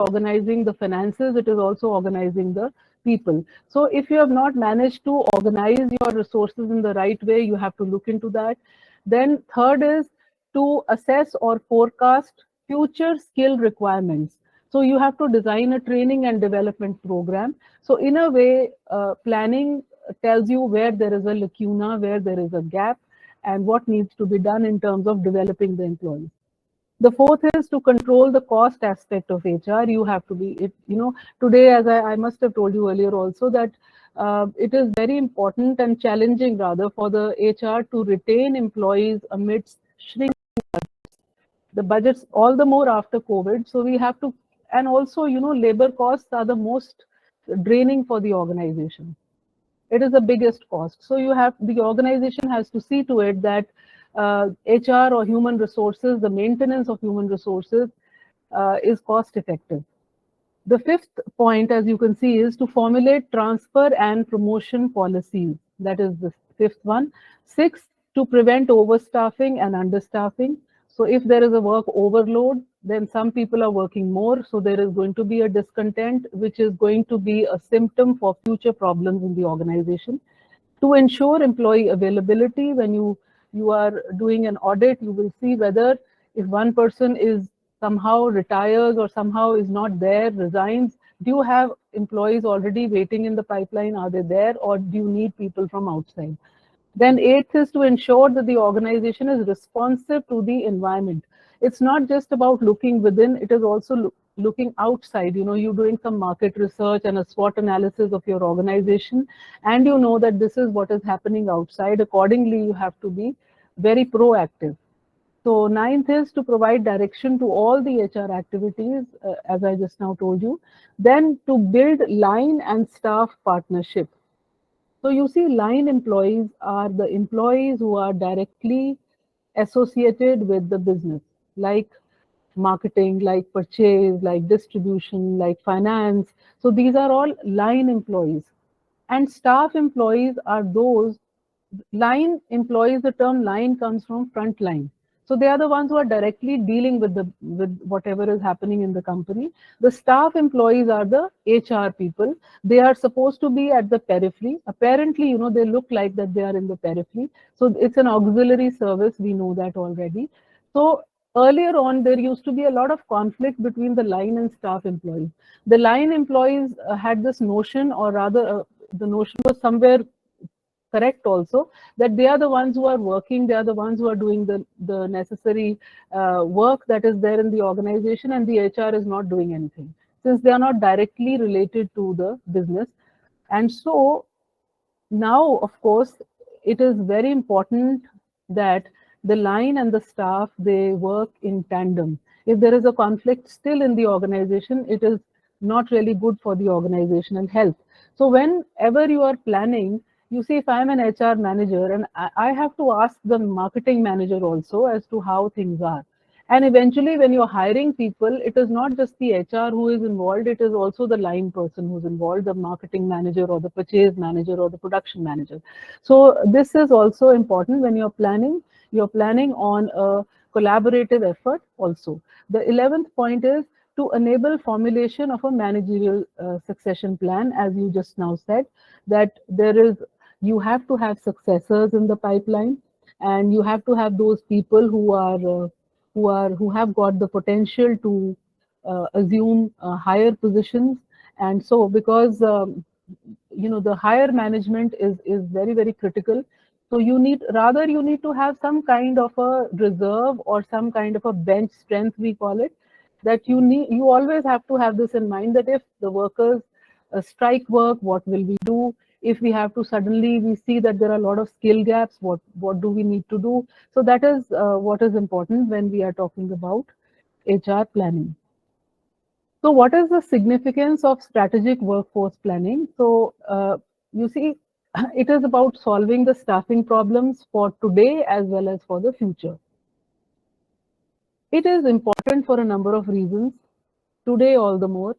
organizing the finances, it is also organizing the people. So if you have not managed to organize your resources in the right way, you have to look into that. Then third is to assess or forecast future skill requirements. So you have to design a training and development program. So in a way, planning tells you where there is a lacuna, where there is a gap, and what needs to be done in terms of developing the employees. The fourth is to control the cost aspect of HR. You have to be, today, as I must have told you earlier also, that it is very important and challenging rather for the HR to retain employees amidst shrinking the budgets, all the more after COVID. So we have to, and also, labor costs are the most draining for the organization. It is the biggest cost. So the organization has to see to it that HR or human resources, the maintenance of human resources is cost effective. The fifth point, as you can see, is to formulate transfer and promotion policies. That is the fifth one. Sixth, to prevent overstaffing and understaffing. So if there is a work overload, then some people are working more. So there is going to be a discontent, which is going to be a symptom for future problems in the organization. To ensure employee availability, when you are doing an audit, you will see whether if one person is somehow retires or somehow is not there, resigns, do you have employees already waiting in the pipeline? Are they there, or do you need people from outside? Then eighth is to ensure that the organization is responsive to the environment. It's not just about looking within, it is also looking outside. You're doing some market research and a SWOT analysis of your organization, and you know that this is what is happening outside. Accordingly, you have to be very proactive. So ninth is to provide direction to all the HR activities, as I just now told you. Then to build line and staff partnership. So you see, line employees are the employees who are directly associated with the business, like marketing, like purchase, like distribution, like finance. So these are all line employees. And staff employees are those line employees. The term line comes from front line. So they are the ones who are directly dealing with whatever is happening in the company. The staff employees are the HR people. They are supposed to be at the periphery. Apparently, they look like that they are in the periphery. So it's an auxiliary service. We know that already. So earlier on, there used to be a lot of conflict between the line and staff employees. The line employees had this notion, or rather, the notion was somewhere correct also, that they are the ones who are working, they are the ones who are doing the necessary work that is there in the organization, and the HR is not doing anything, since they are not directly related to the business. And so now, of course, it is very important that the line and the staff, they work in tandem. If there is a conflict still in the organization, it is not really good for the organizational health. So whenever you are planning, you see, if I'm an HR manager, and I have to ask the marketing manager also as to how things are. And eventually, when you're hiring people, it is not just the HR who is involved, it is also the line person who's involved, the marketing manager or the purchase manager or the production manager. So this is also important when you're planning on a collaborative effort also. The 11th point is to enable formulation of a managerial succession plan, as you just now said, that you have to have successors in the pipeline, and you have to have those people who have got the potential to assume higher positions. And so, because the higher management is very, very critical. So you need to have some kind of a reserve or some kind of a bench strength, we call it, that you always have to have this in mind, that if the workers strike work, what will we do? If we have to suddenly, we see that there are a lot of skill gaps, what do we need to do? So that is what is important when we are talking about HR planning. So what is the significance of strategic workforce planning? So you see, it is about solving the staffing problems for today as well as for the future. It is important for a number of reasons, today all the more,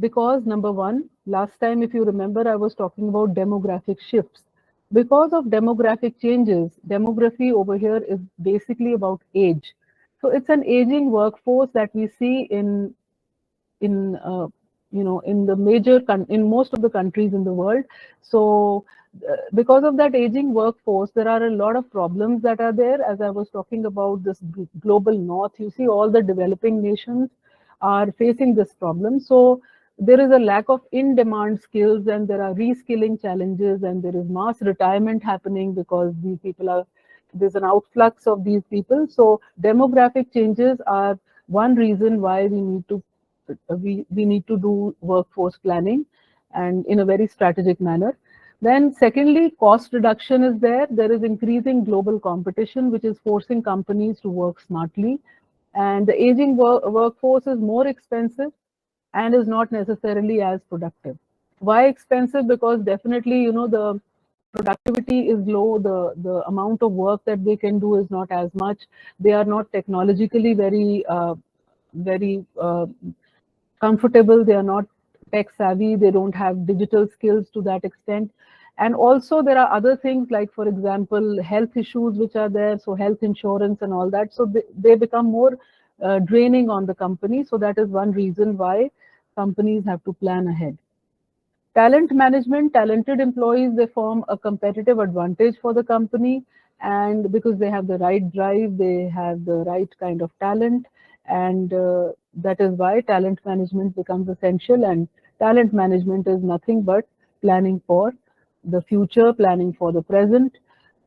because number one, last time, if you remember, I was talking about demographic shifts. Because of demographic changes, demography over here is basically about age. So it's an aging workforce that we see in in in the in most of the countries in the world. So because of that aging workforce, there are a lot of problems that are there. As I was talking about this global north, you see all the developing nations are facing this problem. So there is a lack of in-demand skills, and there are reskilling challenges, and there is mass retirement happening because these people are, there's an outflux of these people. So demographic changes are one reason why we need to do workforce planning, and in a very strategic manner. Then secondly, cost reduction is there. There is increasing global competition, which is forcing companies to work smartly. And the aging workforce is more expensive and is not necessarily as productive. Why expensive? Because definitely, the productivity is low, the amount of work that they can do is not as much. They are not technologically very comfortable. They are not tech savvy. They don't have digital skills to that extent. And also there are other things like, for example, health issues which are there. So health insurance and all that. So they become more draining on the company. So that is one reason why companies have to plan ahead. Talent management, talented employees, they form a competitive advantage for the company, and because they have the right drive, they have the right kind of talent, and that is why talent management becomes essential. And talent management is nothing but planning for the future, planning for the present.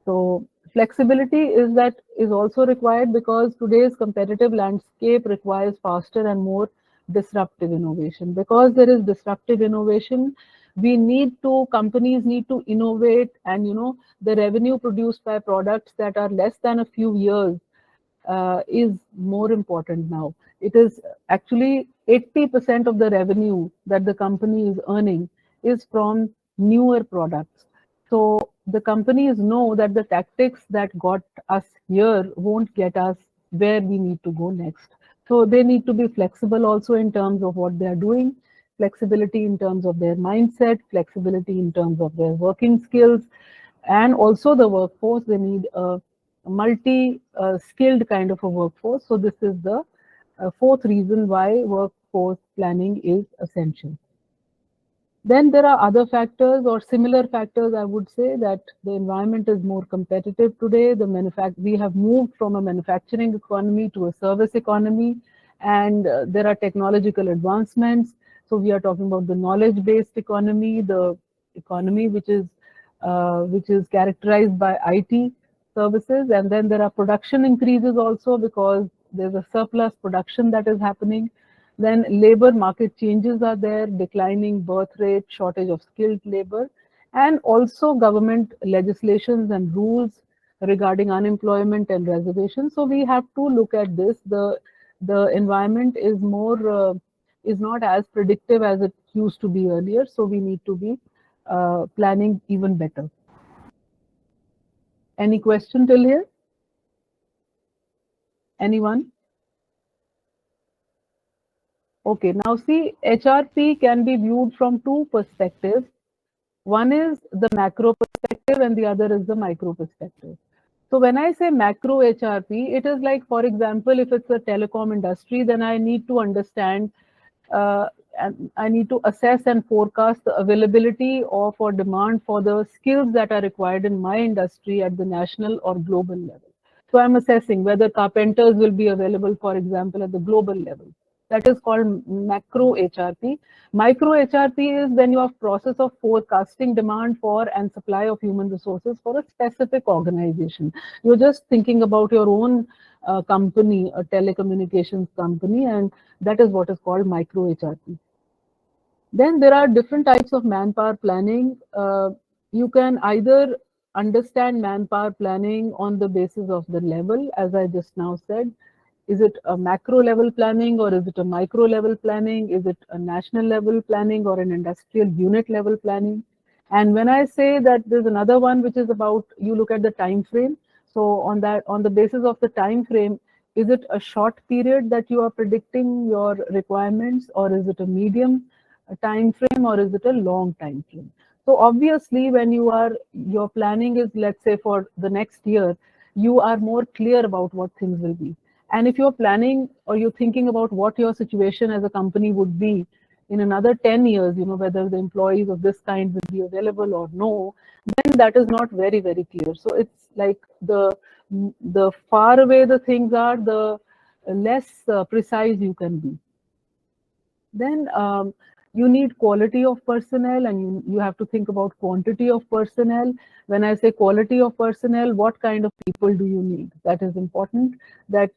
So flexibility is also required, because today's competitive landscape requires faster and more disruptive innovation. Because there is disruptive innovation, companies need to innovate, and the revenue produced by products that are less than a few years is more important now. It is actually 80% of the revenue that the company is earning is from newer products. So the companies know that the tactics that got us here won't get us where we need to go next. So they need to be flexible also in terms of what they are doing, flexibility in terms of their mindset, flexibility in terms of their working skills, and also the workforce. They need a multi-skilled kind of a workforce. So this is the fourth reason why workforce planning is essential. Then there are other factors or similar factors. I would say that the environment is more competitive today. We have moved from a manufacturing economy to a service economy, and there are technological advancements. So we are talking about the knowledge-based economy, the economy which is characterized by IT services, and then there are production increases also because there's a surplus production that is happening. Then labor market changes are there, declining birth rate, shortage of skilled labor, and also government legislations and rules regarding unemployment and reservations. So we have to look at this. The environment is not as predictive as it used to be earlier. So we need to be planning even better. Any question till here? Anyone? Okay, now see, HRP can be viewed from two perspectives. One is the macro perspective and the other is the micro perspective. So when I say macro HRP, it is like, for example, if it's a telecom industry, then I need to understand, and I need to assess and forecast the availability of or demand for the skills that are required in my industry at the national or global level. So I'm assessing whether carpenters will be available, for example, at the global level. That is called macro HRP. Micro HRP is when you have process of forecasting demand for and supply of human resources for a specific organization. You're just thinking about your own company, a telecommunications company, and that is what is called micro HRP. Then there are different types of manpower planning. You can either understand manpower planning on the basis of the level, as I just now said. Is it a macro level planning, or is it a micro level planning? Is it a national level planning or an industrial unit level planning? And when I say that there's another one which is about, you look at the time frame. So on the basis of the time frame, is it a short period that you are predicting your requirements, or is it a medium time frame, or is it a long time frame? So obviously, when your planning is, let's say, for the next year, you are more clear about what things will be. And if you're planning or you're thinking about what your situation as a company would be in another 10 years, whether the employees of this kind will be available or no, then that is not very, very clear. So it's like the far away the things are, the less precise you can be. Then you need quality of personnel, and you have to think about quantity of personnel. When I say quality of personnel, what kind of people do you need? That is important. That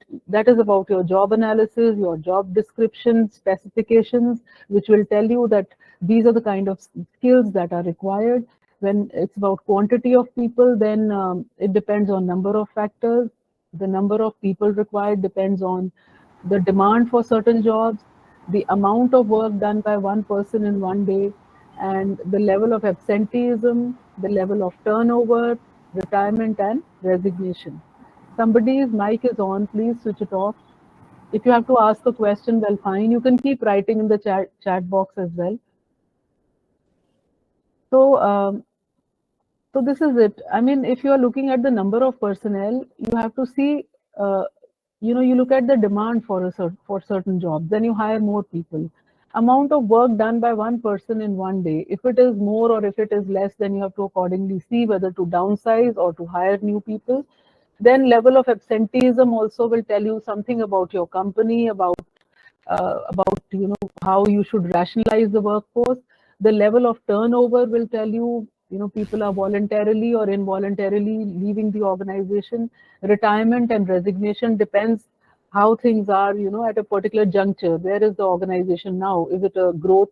is about your job analysis, your job description, specifications, which will tell you that these are the kind of skills that are required. When it's about quantity of people, then it depends on number of factors. The number of people required depends on the demand for certain jobs, the amount of work done by one person in one day, and the level of absenteeism, the level of turnover, retirement, and resignation. Somebody's mic is on, please switch it off. If you have to ask a question, well, fine. You can keep writing in the chat box as well. So, so this is it. I mean, if you are looking at the number of personnel, you have to see, you look at the demand for for certain jobs, then you hire more people. Amount of work done by one person in one day. If it is more or if it is less, then you have to accordingly see whether to downsize or to hire new people. Then level of absenteeism also will tell you something about your company, about how you should rationalize the workforce. The level of turnover will tell you people are voluntarily or involuntarily leaving the organization. Retirement and resignation depends how things are at a particular juncture. Where is the organization now? Is it a growth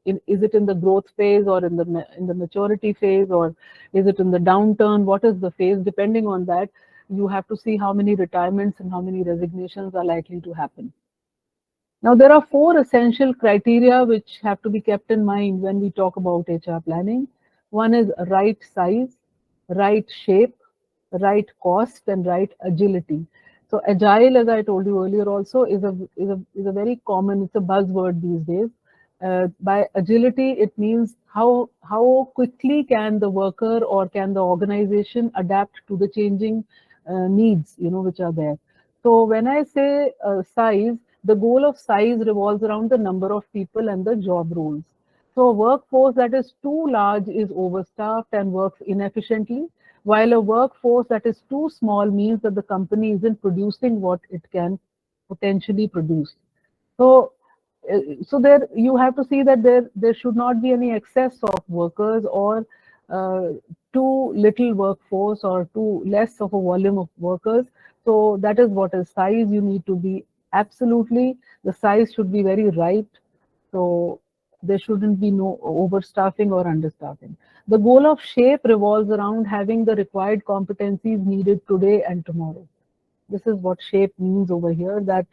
is it in the growth phase, or in the maturity phase, or is it in the downturn? What is the phase? Depending on that, you have to see how many retirements and how many resignations are likely to happen. Now, there are four essential criteria which have to be kept in mind when we talk about HR planning. One is right size, right shape, right cost, and right agility. So agile, as I told you earlier, also is a very common, it's a buzzword these days. By agility, it means how quickly can the worker or can the organization adapt to the changing needs, which are there. So when I say size, the goal of size revolves around the number of people and the job roles. So a workforce that is too large is overstaffed and works inefficiently, while a workforce that is too small means that the company isn't producing what it can potentially produce. So, so there you have to see that there should not be any excess of workers, or uh, too little workforce, or too less of a volume of workers. So that is what is size. You need to be absolutely, the size should be very right. So there shouldn't be no overstaffing or understaffing. The goal of shape revolves around having the required competencies needed today and tomorrow. This is what shape means over here, that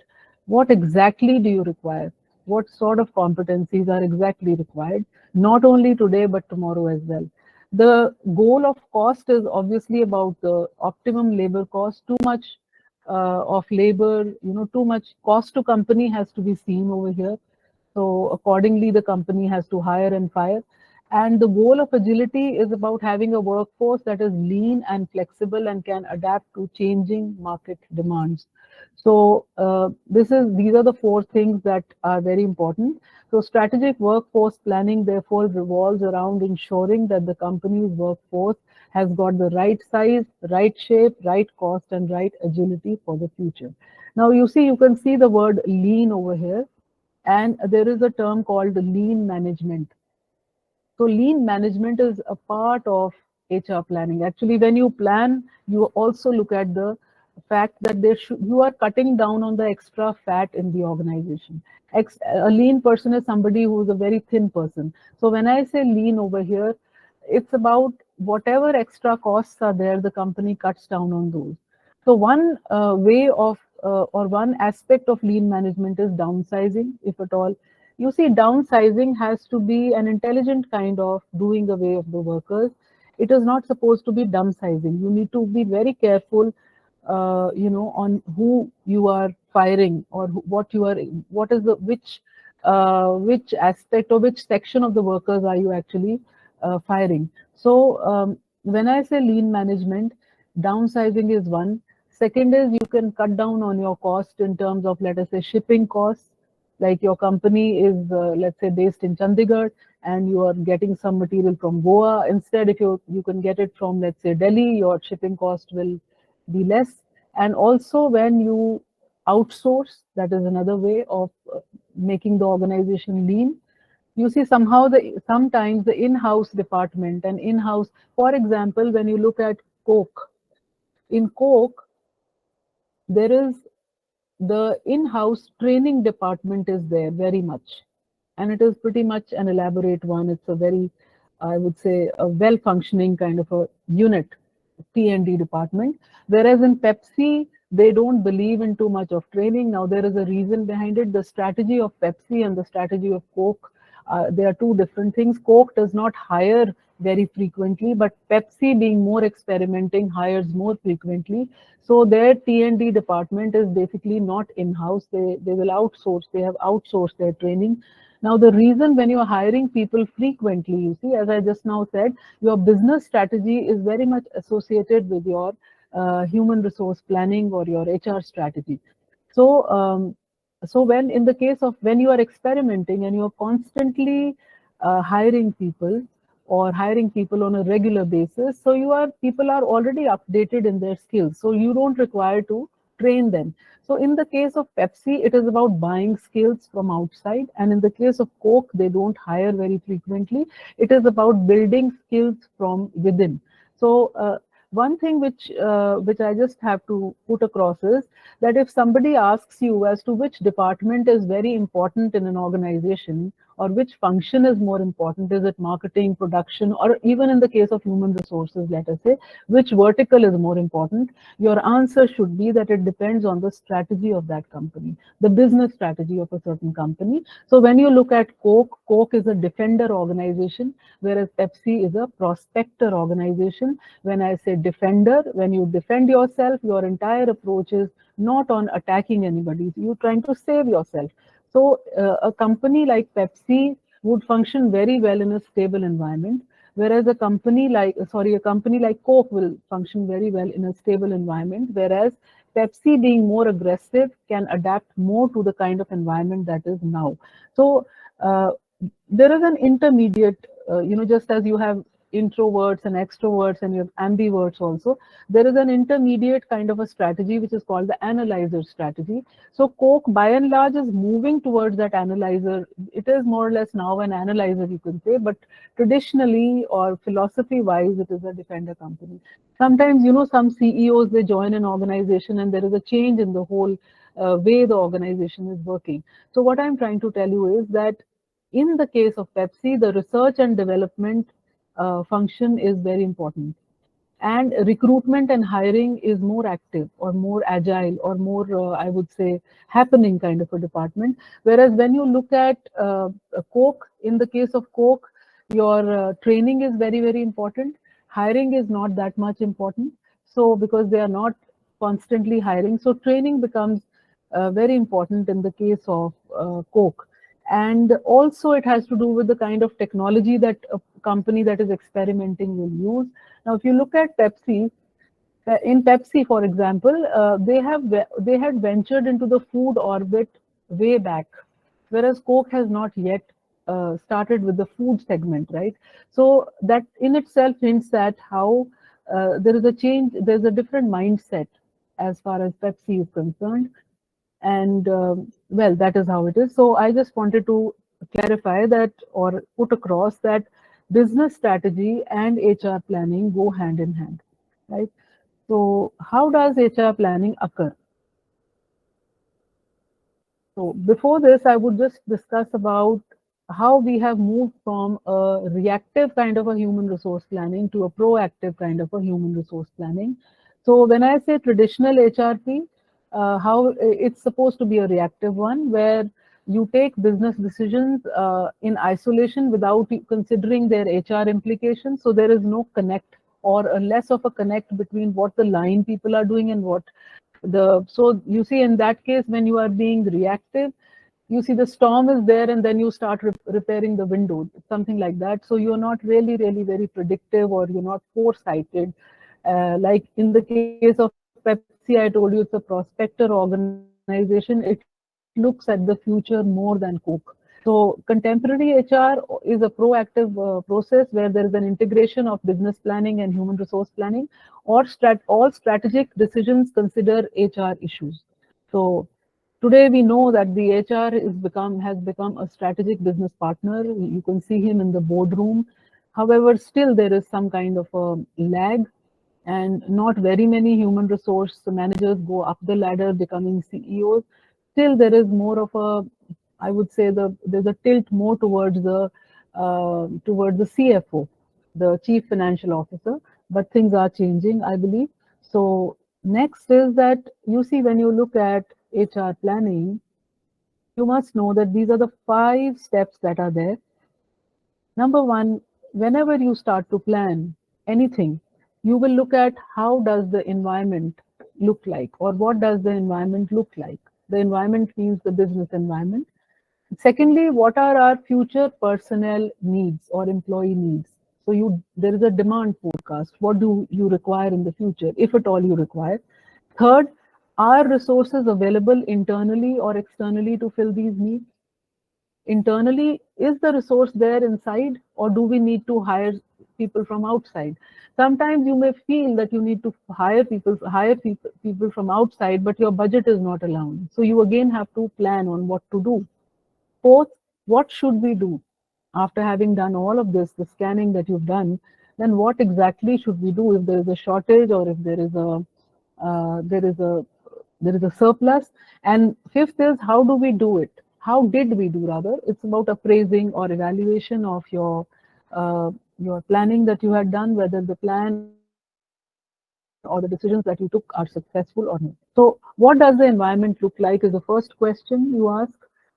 what exactly do you require? What sort of competencies are exactly required, not only today, but tomorrow as well. The goal of cost is obviously about the optimum labor cost. Too much of labor, too much cost to company has to be seen over here. So accordingly, the company has to hire and fire. And the goal of agility is about having a workforce that is lean and flexible and can adapt to changing market demands. So these are the four things that are very important. So strategic workforce planning therefore revolves around ensuring that the company's workforce has got the right size, right shape, right cost, and right agility for the future. Now you can see the word lean over here, and there is a term called lean management. So lean management is a part of HR planning. Actually, when you plan, you also look at the fact that you are cutting down on the extra fat in the organization. A lean person is somebody who is a very thin person. So when I say lean over here, it's about whatever extra costs are there, the company cuts down on those. So one way of or one aspect of lean management is downsizing, if at all. You see, downsizing has to be an intelligent kind of doing away of the workers. It is not supposed to be downsizing. You need to be very careful, on who you are firing, or what is the which aspect or which section of the workers are you actually firing. So when I say lean management, downsizing is one. Second is you can cut down on your cost in terms of, let us say, shipping costs. Like your company is, let's say, based in Chandigarh, and you are getting some material from Goa. Instead, if you can get it from, let's say, Delhi, your shipping cost will be less. And also, when you outsource, that is another way of making the organization lean. You see, somehow sometimes the in-house department and in-house, for example, when you look at Coke, in Coke, there is the in-house training department is there very much, and it is pretty much an elaborate one. It's a very, I would say, a well-functioning kind of a unit, T&D department. Whereas in Pepsi, they don't believe in too much of training. Now there is a reason behind it. The strategy of Pepsi and the strategy of Coke, they are two different things. Coke does not hire very frequently, but Pepsi, being more experimenting, hires more frequently. So their T&D department is basically not in-house. They will outsource. They have outsourced their training. Now, the reason when you're hiring people frequently, you see, as I just now said, your business strategy is very much associated with your human resource planning or your HR strategy. So, so when in the case of when you are experimenting and you're constantly hiring people or hiring people on a regular basis, so people are already updated in their skills, so you don't require to train them. So in the case of Pepsi, it is about buying skills from outside, and in the case of Coke, they don't hire very frequently. It is about building skills from within. So one thing which I just have to put across is that if somebody asks you as to which department is very important in an organization, or which function is more important, is it marketing, production, or even in the case of human resources, let us say, which vertical is more important, your answer should be that it depends on the strategy of that company, the business strategy of a certain company. So when you look at Coke, Coke is a defender organization, whereas Pepsi is a prospector organization. When I say defender, when you defend yourself, your entire approach is not on attacking anybody, you're trying to save yourself. So a company like Pepsi would function very well in a stable environment, whereas a company like Coke will function very well in a stable environment, whereas Pepsi, being more aggressive, can adapt more to the kind of environment that is now. So uh, there is an intermediate, just as you have introverts and extroverts and you have ambiverts also, there is an intermediate kind of a strategy which is called the analyzer strategy. So Coke by and large is moving towards that analyzer. It is more or less now an analyzer, you can say, but traditionally or philosophy wise, it is a defender company. Sometimes, some CEOs, they join an organization and there is a change in the whole way the organization is working. So what I'm trying to tell you is that in the case of Pepsi, the research and development function is very important. And recruitment and hiring is more active or more agile or more, I would say, happening kind of a department. Whereas when you look at Coke, in the case of Coke, your training is very, very important. Hiring is not that much important. So because they are not constantly hiring, so training becomes very important in the case of Coke. And also it has to do with the kind of technology that a company that is experimenting will use. Now, if you look at Pepsi, in Pepsi, for example, they had ventured into the food orbit way back, whereas Coke has not yet started with the food segment, right? So that in itself hints at how there is a change, there's a different mindset as far as Pepsi is concerned. And well, that is how it is. So I just wanted to clarify that or put across that business strategy and HR planning go hand in hand, right? So how does HR planning occur? So before this, I would just discuss about how we have moved from a reactive kind of a human resource planning to a proactive kind of a human resource planning. So when I say traditional HRP, how it's supposed to be a reactive one where you take business decisions in isolation without considering their HR implications. So there is no connect or a less of a connect between what the line people are doing and what so you see in that case when you are being reactive, you see the storm is there and then you start repairing the window, something like that. So you're not really very predictive or you're not foresighted. Like in the case of Pepsi, See, I told you it's a prospector organization. It looks at the future more than Coke. So contemporary HR is a proactive process where there is an integration of business planning and human resource planning, or all strategic decisions consider HR issues. So today we know that the HR has become a strategic business partner. You can see him in the boardroom. However, still there is some kind of a lag, and not very many human resource managers go up the ladder becoming CEOs. Still there is more of a, I would say, there's a tilt more towards the CFO, the Chief Financial Officer, but things are changing, I believe. So next is that, you see, when you look at HR planning, you must know that these are the 5 steps that are there. Number one, whenever you start to plan anything, you will look at how does the environment look like, or what does the environment look like. The environment means the business environment. Secondly, what are our future personnel needs or employee needs? So there is a demand forecast. What do you require in the future, if at all you require? Third, are resources available internally or externally to fill these needs? Internally, is the resource there inside, or do we need to hire people from outside? Sometimes you may feel that you need to hire people from outside, but your budget is not allowing. So you again have to plan on what to do. Fourth, what should we do? After having done all of this, the scanning that you've done, then what exactly should we do if there is a shortage, or if uh, there is a there is a surplus? And fifth is, how do we do it? How did we do, rather? It's about appraising or evaluation of your planning that you had done, whether the plan or the decisions that you took are successful or not. So what does the environment look like is the first question you ask.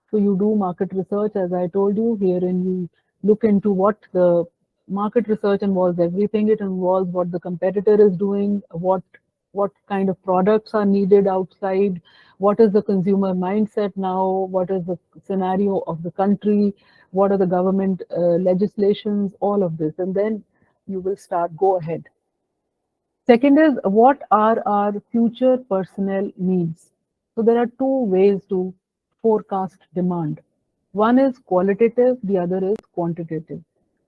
So you do market research, as I told you, wherein you look into what the market research involves. Everything. It involves what the competitor is doing, what kind of products are needed outside, what is the consumer mindset now, what is the scenario of the country, what are the government legislations, all of this, and then you will start, go ahead. Second is, what are our future personnel needs? So there are 2 ways to forecast demand. One is qualitative, the other is quantitative.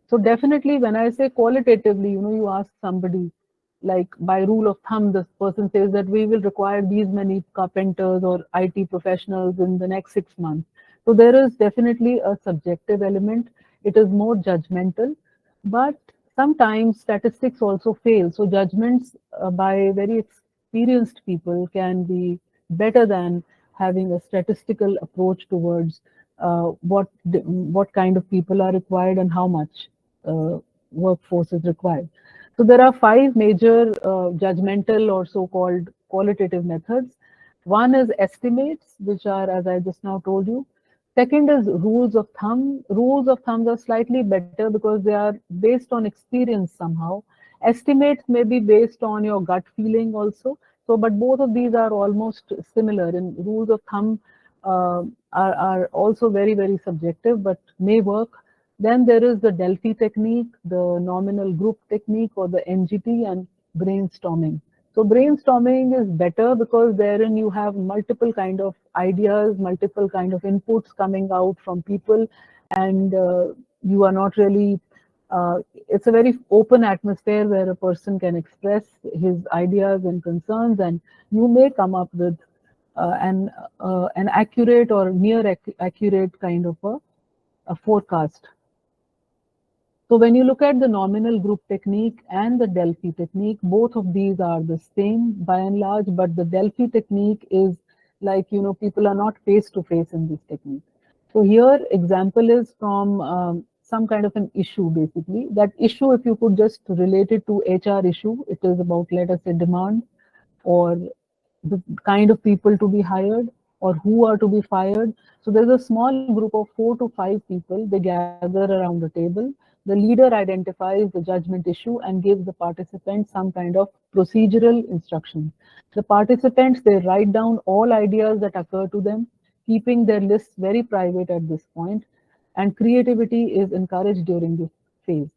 So definitely when I say qualitatively, you ask somebody, like by rule of thumb, this person says that we will require these many carpenters or IT professionals in the next 6 months. So there is definitely a subjective element. It is more judgmental, but sometimes statistics also fail. So judgments by very experienced people can be better than having a statistical approach towards what kind of people are required and how much workforce is required. So there are 5 major judgmental or so-called qualitative methods. One is estimates, which are, as I just now told you. Second is rules of thumb. Rules of thumb are slightly better because they are based on experience somehow. Estimates may be based on your gut feeling also. So, but both of these are almost similar. And rules of thumb are also very, very subjective, but may work. Then there is the Delphi technique, the nominal group technique, or the NGT, and brainstorming. So brainstorming is better because therein you have multiple kind of ideas, multiple kind of inputs coming out from people, and you are not really, it's a very open atmosphere where a person can express his ideas and concerns, and you may come up with an accurate or near accurate kind of a forecast. So when you look at the nominal group technique and the Delphi technique, both of these are the same by and large, but the Delphi technique is like, people are not face to face in this technique. So here example is from some kind of an issue, basically. That issue, if you could just relate it to HR issue, it is about, let us say, demand, or the kind of people to be hired, or who are to be fired. So there's a small group of 4 to 5 people. They gather around the table. The leader identifies the judgment issue and gives the participants some kind of procedural instructions. The participants, they write down all ideas that occur to them, keeping their lists very private at this point, and creativity is encouraged during this phase.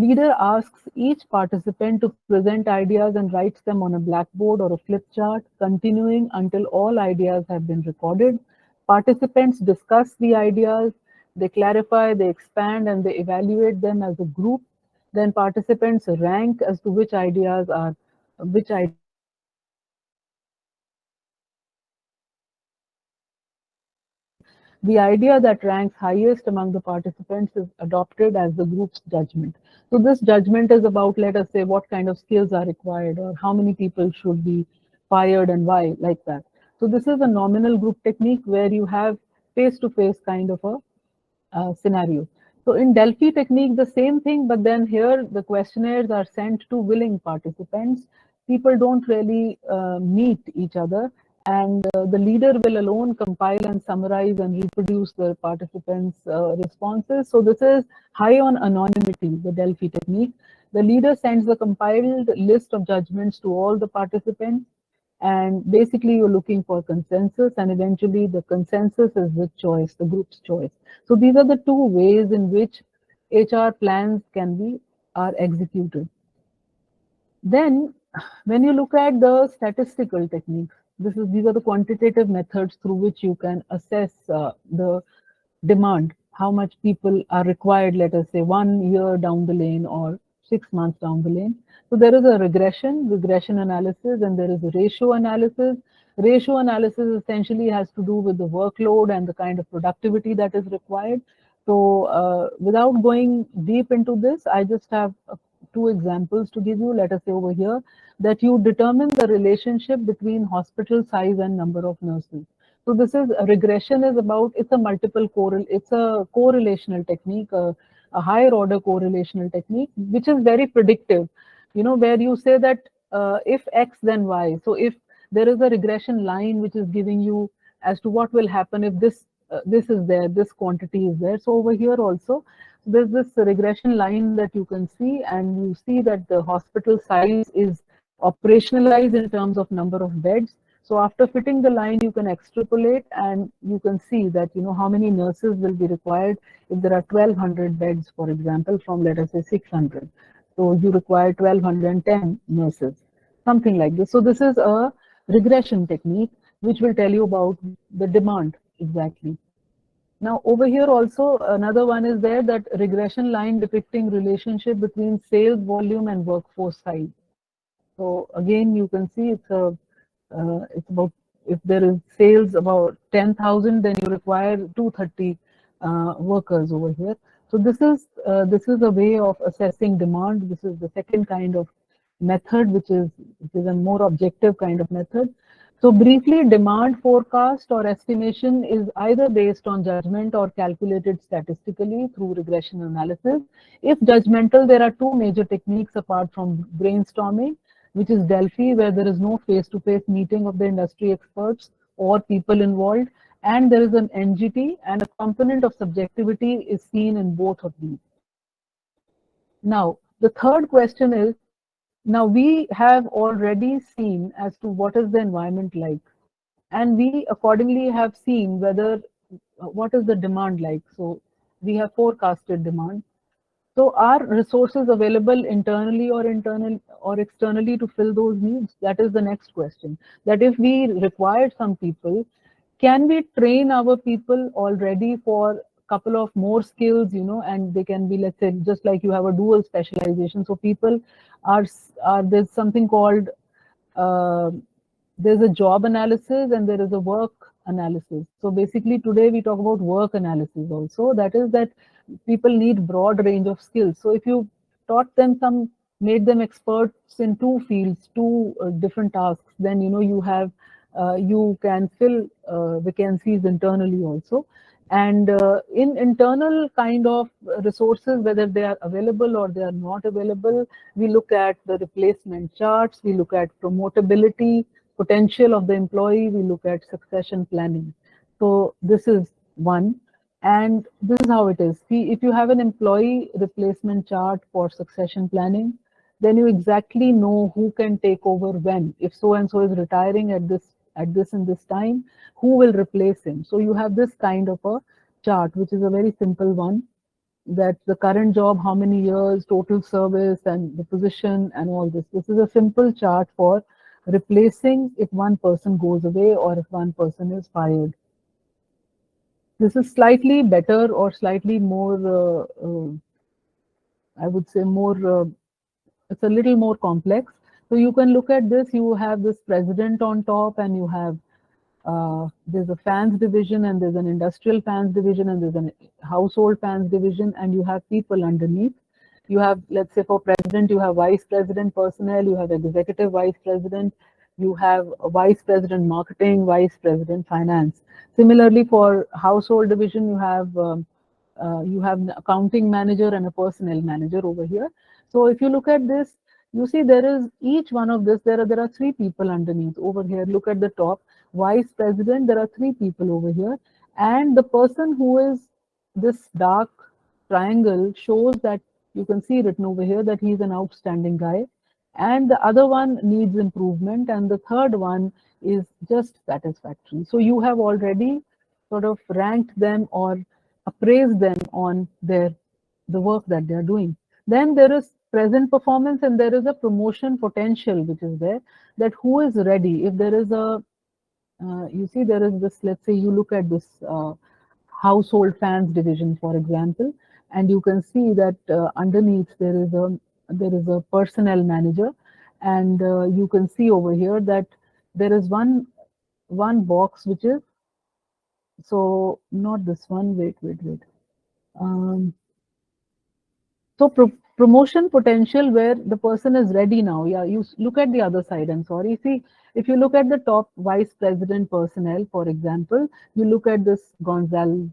Leader asks each participant to present ideas and writes them on a blackboard or a flip chart, continuing until all ideas have been recorded. Participants discuss the ideas, they clarify, they expand, and they evaluate them as a group. Then participants rank as to which ideas are the idea that ranks highest among the participants is adopted as the group's judgment. So this judgment is about, let us say, what kind of skills are required or how many people should be fired and why, like that. So this is a nominal group technique where you have face-to-face kind of a scenario. So in Delphi technique, the same thing, but then here the questionnaires are sent to willing participants. People don't really meet each other, and the leader will alone compile and summarize and reproduce the participants' responses. So this is high on anonymity, the Delphi technique. The leader sends the compiled list of judgments to all the participants, and basically you're looking for consensus, and eventually the consensus is the choice, the group's choice. So these are the two ways in which HR plans can be are executed. Then when you look at the statistical techniques, these are the quantitative methods through which you can assess the demand, how much people are required, let us say 1 year down the lane or 6 months down the lane. So there is a regression analysis, and there is a ratio analysis. Ratio analysis essentially has to do with the workload and the kind of productivity that is required. So without going deep into this, I just have two examples to give you. Let us say over here that you determine the relationship between hospital size and number of nurses. So this is regression is about, it's a it's a correlational technique, a higher order correlational technique, which is very predictive, where you say that if X then Y. So if there is a regression line which is giving you as to what will happen if this is there, this quantity is there. So over here also, there's this regression line that you can see, and you see that the hospital size is operationalized in terms of number of beds. So after fitting the line, you can extrapolate, and you can see that how many nurses will be required if there are 1200 beds, for example, from let us say 600. So you require 1210 nurses, something like this. So this is a regression technique which will tell you about the demand exactly. Now over here also another one is there, that regression line depicting relationship between sales volume and workforce size. So again, you can see it's about, if there is sales about 10,000, then you require 230 workers over here. So this is a way of assessing demand. This is the second kind of method, which is a more objective kind of method. So briefly, demand forecast or estimation is either based on judgment or calculated statistically through regression analysis. If judgmental, there are two major techniques apart from brainstorming, which is Delphi, where there is no face-to-face meeting of the industry experts or people involved, and there is an NGT, and a component of subjectivity is seen in both of these. Now, the third question is, now we have already seen as to what is the environment like, and we accordingly have seen whether what is the demand like. So we have forecasted demand. So are resources available internally or externally to fill those needs? That is the next question. That if we require some people, can we train our people already for a couple of more skills, and they can be, let's say, just like you have a dual specialization. So people are there's something called uh, there's a job analysis and there is a work analysis. So basically today we talk about work analysis also. That is that people need broad range of skills. So if you taught them made them experts in two fields, two different tasks, then you can fill vacancies internally also. And in internal kind of resources, whether they are available or they are not available, we look at the replacement charts, we look at promotability, potential of the employee, we look at succession planning. So this is one. And this is how it is. See, if you have an employee replacement chart for succession planning, then you exactly know who can take over when. If so and so is retiring at this and this time, who will replace him? So you have this kind of a chart, which is a very simple one. that the current job, how many years, total service, and the position, and all this. This is a simple chart for replacing if one person goes away or if one person is fired. This is slightly better or slightly more, I would say more, it's a little more complex. So you can look at this, you have this president on top, and you have there's a fans division, and there's an industrial fans division, and there's a household fans division, and you have people underneath. You have, let's say for president, you have vice president personnel, you have executive vice president, you have a vice president marketing, vice president finance. Similarly, for household division, you have an accounting manager and a personnel manager over here. So if you look at this, you see there is each one of this, there are three people underneath over here. Look at the top, vice president, there are three people over here. And the person who is this dark triangle shows that you can see written over here that he's an outstanding guy. And the other one needs improvement. And the third one is just satisfactory. So you have already sort of ranked them or appraised them on the work that they are doing. Then there is present performance, and there is a promotion potential which is there, that who is ready. If there is a, you see there is this, let's say you look at this household fans division, for example, and you can see that underneath there is a personnel manager, and you can see over here that there is one box which is, so not this one, wait. So promotion potential, where the person is ready now. Yeah, you look at the other side. I'm sorry. See, if you look at the top vice president personnel, for example, you look at this Gonzalez.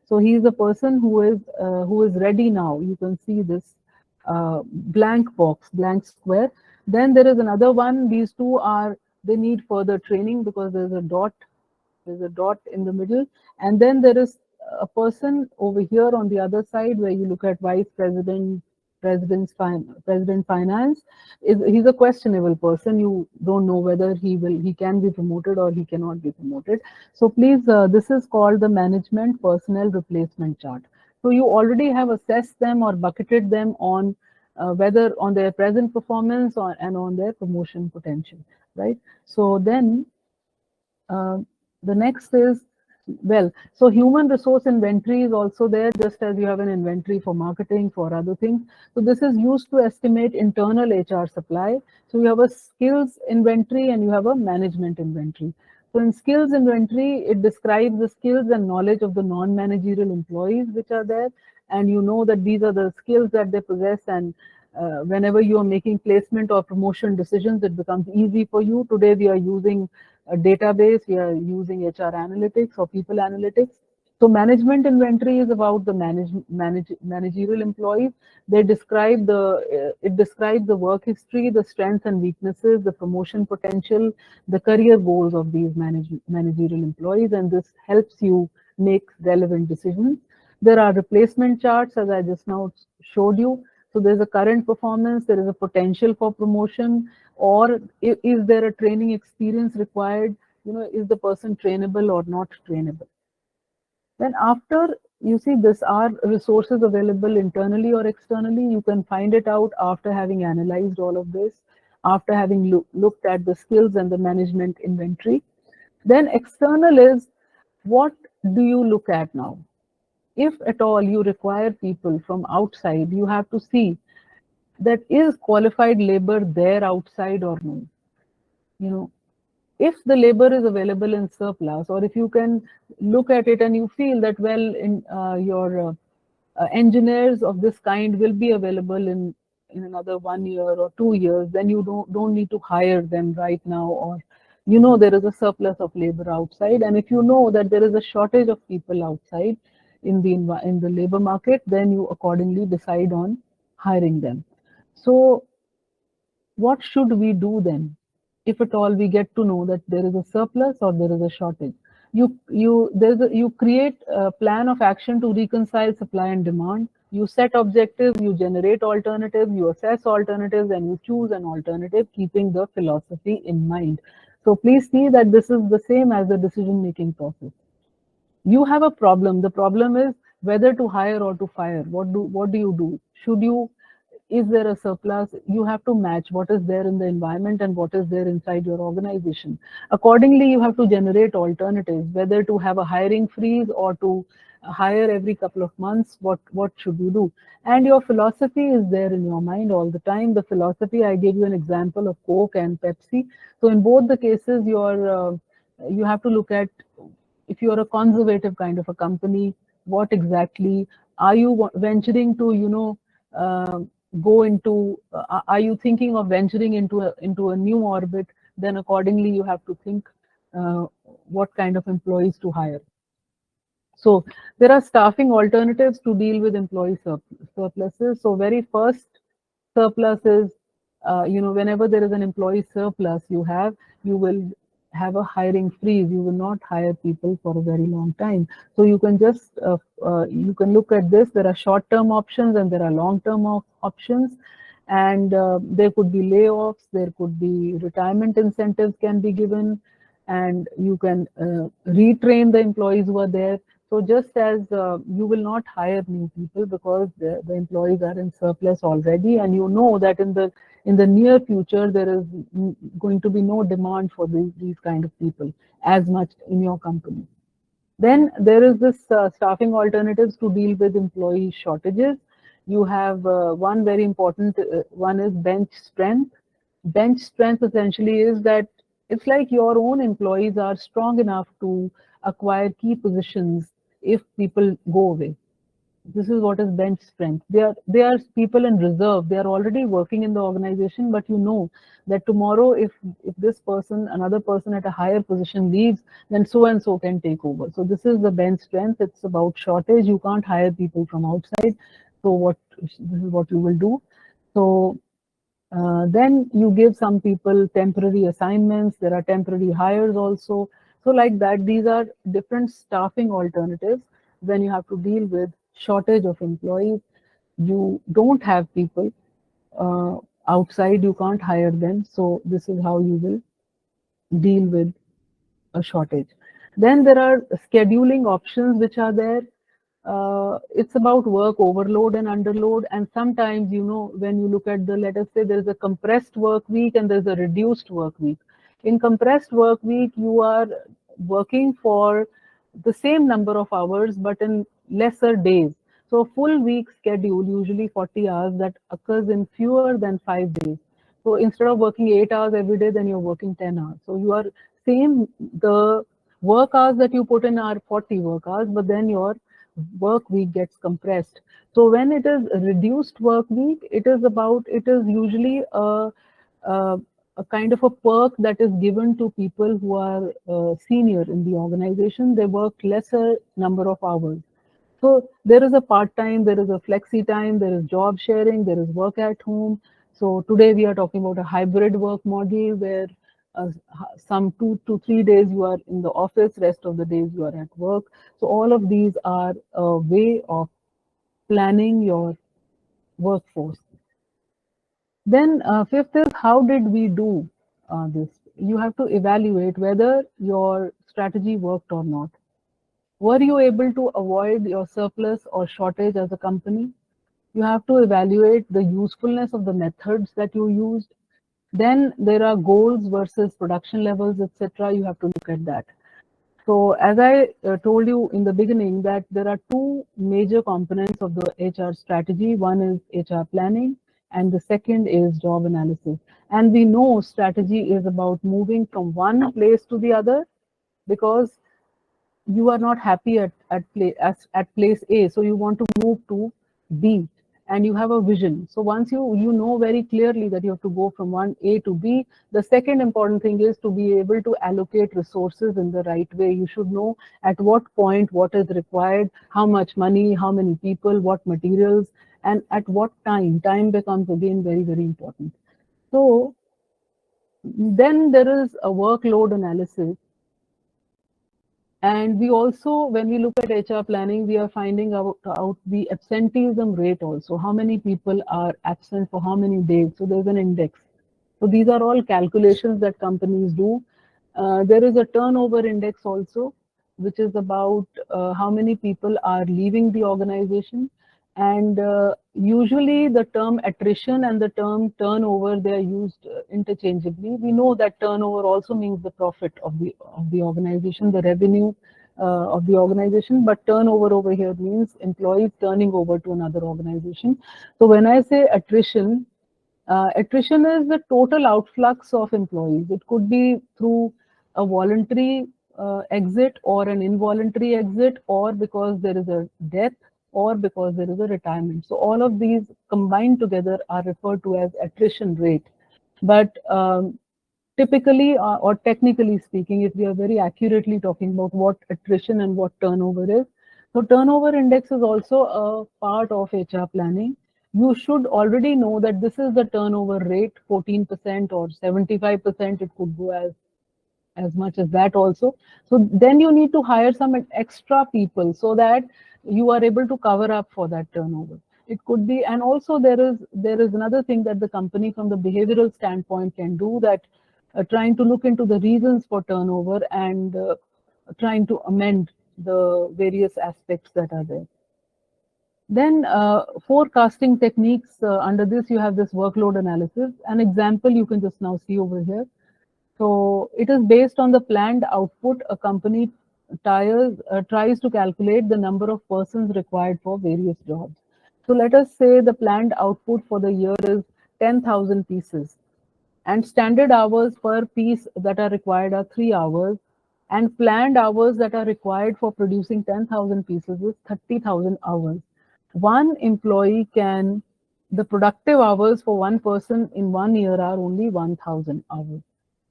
So he is a person who is ready now. You can see this blank box, blank square. Then there is another one. These two are, they need further training because there's a dot in the middle. And then there is a person over here on the other side where you look at vice president, president finance. He's a questionable person. You don't know whether he can be promoted or he cannot be promoted. So please, this is called the management personnel replacement chart. So you already have assessed them or bucketed them on whether on their present performance and on their promotion potential, right? So then the next is, well, so human resource inventory is also there, just as you have an inventory for marketing, for other things. So this is used to estimate internal HR supply. So you have a skills inventory and you have a management inventory. So in skills inventory, it describes the skills and knowledge of the non-managerial employees which are there. And you know that these are the skills that they possess, and whenever you are making placement or promotion decisions, it becomes easy for you. Today we are using a database, we are using HR analytics or people analytics. So management inventory is about the managerial employees. They describe it describes the work history, the strengths and weaknesses, the promotion potential, the career goals of these managerial employees, and this helps you make relevant decisions. There are replacement charts, as I just now showed you. So there's a current performance, there is a potential for promotion, or is there a training experience required? You know, is the person trainable or not trainable? Then after, you see this are resources available internally or externally. You can find it out after having analyzed all of this, after having looked at the skills and the management inventory. Then external is, what do you look at now? If at all you require people from outside, you have to see that is qualified labor there outside or no. You know, if the labor is available in surplus, or if you can look at it and you feel that, well, in your engineers of this kind will be available in another 1 year or 2 years, then you don't need to hire them right now, or you know there is a surplus of labor outside. And if you know that there is a shortage of people outside in the labor market, then you accordingly decide on hiring them. So what should we do then, if at all we get to know that there is a surplus or there is a shortage? You create a plan of action to reconcile supply and demand. You set objectives, you generate alternatives, you assess alternatives, and you choose an alternative, keeping the philosophy in mind. So please see that this is the same as the decision-making process. You have a problem. The problem is whether to hire or to fire. What do you do? Should you, is there a surplus? You have to match what is there in the environment and what is there inside your organization. Accordingly, you have to generate alternatives, whether to have a hiring freeze or to hire every couple of months. What should you do? And your philosophy is there in your mind all the time. The philosophy, I gave you an example of Coke and Pepsi. So in both the cases, you have to look at, if you're a conservative kind of a company, what exactly are you venturing to, uh, go into? Are you thinking of venturing into a new orbit? Then accordingly, you have to think uh, what kind of employees to hire. So there are staffing alternatives to deal with employee surpluses. So very first surplus is, whenever there is an employee surplus, you will have a hiring freeze. You will not hire people for a very long time. So you can just you can look at this. There are short-term options and there are long-term options, and there could be layoffs. There could be retirement incentives can be given, and you can retrain the employees who are there. So just as you will not hire new people because the employees are in surplus already, and you know that in the near future there is going to be no demand for these kind of people as much in your company. Then there is this staffing alternatives to deal with employee shortages. You have one very important one is bench strength. Bench strength essentially is that it's like your own employees are strong enough to acquire key positions if people go away. This is what is bench strength. They are people in reserve. They are already working in the organization, but you know that tomorrow, if this person, another person at a higher position leaves, then so and so can take over. So this is the bench strength. It's about shortage. You can't hire people from outside. So this is what you will do. So then you give some people temporary assignments. There are temporary hires also. So like that, these are different staffing alternatives when you have to deal with shortage of employees. You don't have people uh, outside, you can't hire them. So this is how you will deal with a shortage. Then there are scheduling options which are there. It's about work overload and underload. And sometimes, when you look at let us say there's a compressed work week and there's a reduced work week. In compressed work week, you are working for the same number of hours, but in lesser days. So a full week schedule, usually 40 hours, that occurs in fewer than 5 days. So instead of working 8 hours every day, then you're working 10 hours. So you are the work hours that you put in are 40 work hours, but then your work week gets compressed. So when it is a reduced work week, it is usually a, a kind of a perk that is given to people who are senior in the organization. They work lesser number of hours. So there is a part-time, there is a flexi time, there is job sharing, there is work at home. So today we are talking about a hybrid work model where some 2 to 3 days you are in the office, rest of the days you are at work. So all of these are a way of planning your workforce. Then fifth is, how did we do this? You have to evaluate whether your strategy worked or not. Were you able to avoid your surplus or shortage as a company? You have to evaluate the usefulness of the methods that you used. Then there are goals versus production levels, etc. You have to look at that. So as I told you in the beginning, that there are two major components of the HR strategy. One is HR planning and the second is job analysis. And we know strategy is about moving from one place to the other, because you are not happy at place A, so you want to move to B, and you have a vision. So once you know very clearly that you have to go from one A to B, the second important thing is to be able to allocate resources in the right way. You should know at what point what is required, how much money, how many people, what materials, and at what time. Time becomes again very, very important. So then there is a workload analysis. And we also, when we look at HR planning, we are finding out the absenteeism rate also. How many people are absent for how many days? So there's an index. So these are all calculations that companies do. There is a turnover index also. which is about how many people are leaving the organization. And usually the term attrition and the term turnover, they are used interchangeably. We know that turnover also means the profit of the organization, the revenue of the organization, but turnover over here means employees turning over to another organization. So when I say attrition, attrition is the total outflux of employees. It could be through a voluntary exit or an involuntary exit, or because there is a death, or because there is a retirement. So all of these combined together are referred to as attrition rate. But typically or technically speaking, if we are very accurately talking about what attrition and what turnover is, so turnover index is also a part of HR planning. You should already know that this is the turnover rate, 14% or 75%, it could go as much as that also. So then you need to hire some extra people so that you are able to cover up for that turnover. It could be, and also there is another thing that the company from the behavioral standpoint can do, that trying to look into the reasons for turnover and trying to amend the various aspects that are there. Then forecasting techniques, under this you have this workload analysis. An example you can just now see over here. So it is based on the planned output. A company tries to calculate the number of persons required for various jobs. So let us say the planned output for the year is 10,000 pieces, and standard hours per piece that are required are 3 hours, and planned hours that are required for producing 10,000 pieces is 30,000 hours. One employee can, the productive hours for one person in 1 year are only 1,000 hours.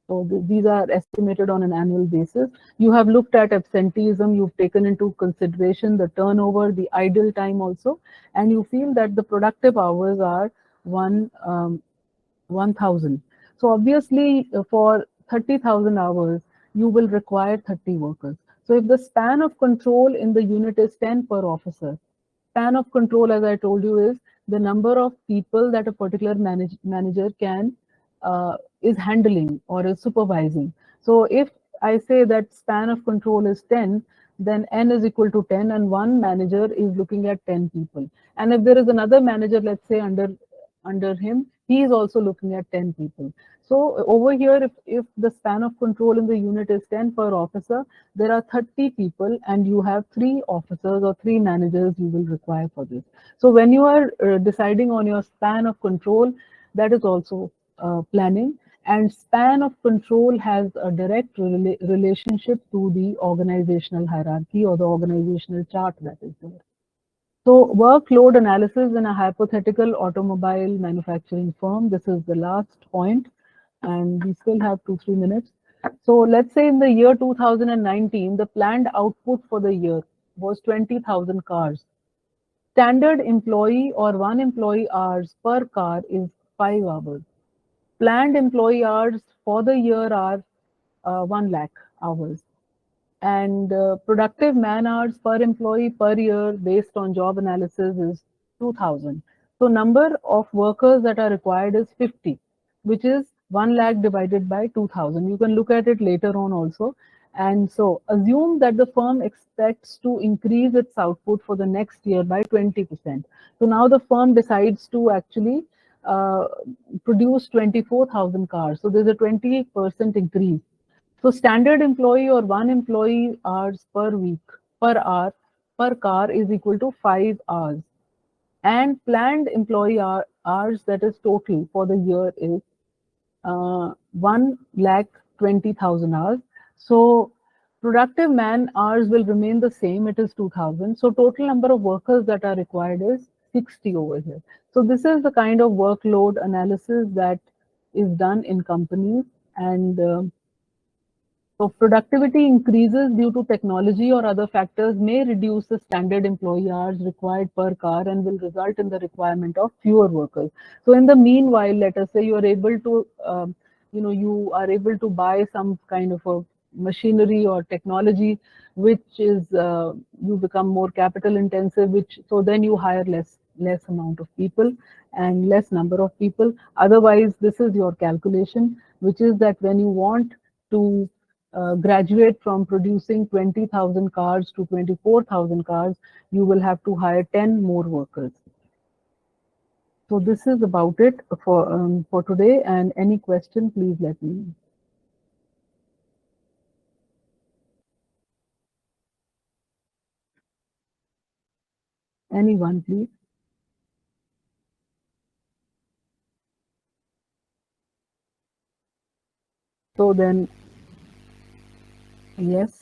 So these are estimated on an annual basis. You have looked at absenteeism, you've taken into consideration the turnover, the idle time also, and you feel that the productive hours are 1,000. So obviously for 30,000 hours, you will require 30 workers. So if the span of control in the unit is 10 per officer, span of control, as I told you, is the number of people that a particular manager can is handling or is supervising. So if I say that span of control is 10, then n is equal to 10, and one manager is looking at 10 people. And if there is another manager, let's say under him, he is also looking at 10 people. So over here, if the span of control in the unit is 10 per officer, there are 30 people, and you have 3 officers or 3 managers you will require for this. So when you are deciding on your span of control, that is also planning. And span of control has a direct relationship to the organizational hierarchy or the organizational chart that is there. So workload analysis in a hypothetical automobile manufacturing firm. This is the last point, and we still have 2-3 minutes. So let's say in the year 2019, the planned output for the year was 20,000 cars. Standard employee or one employee hours per car is 5 hours. Planned employee hours for the year are 1 lakh hours. And productive man hours per employee per year based on job analysis is 2,000. So number of workers that are required is 50, which is 1 lakh divided by 2,000. You can look at it later on also. And so assume that the firm expects to increase its output for the next year by 20%. So now the firm decides to actually produce 24,000 cars. So there's a 20% increase. So standard employee or one employee hours per week, per hour, per car is equal to 5 hours. And planned employee hours, that is total for the year, is 1,20,000 hours. So productive man hours will remain the same, it is 2,000. So total number of workers that are required is 60 over here. So this is the kind of workload analysis that is done in companies. And so productivity increases due to technology or other factors may reduce the standard employee hours required per car and will result in the requirement of fewer workers. So in the meanwhile, let us say you are able to, you are able to buy some kind of a machinery or technology, which is you become more capital intensive, which so then you hire less amount of people and less number of people. Otherwise, this is your calculation, which is that when you want to graduate from producing 20,000 cars to 24,000 cars, you will have to hire 10 more workers. So this is about it for today. And any question, please let me know. Anyone, please. So then, yes.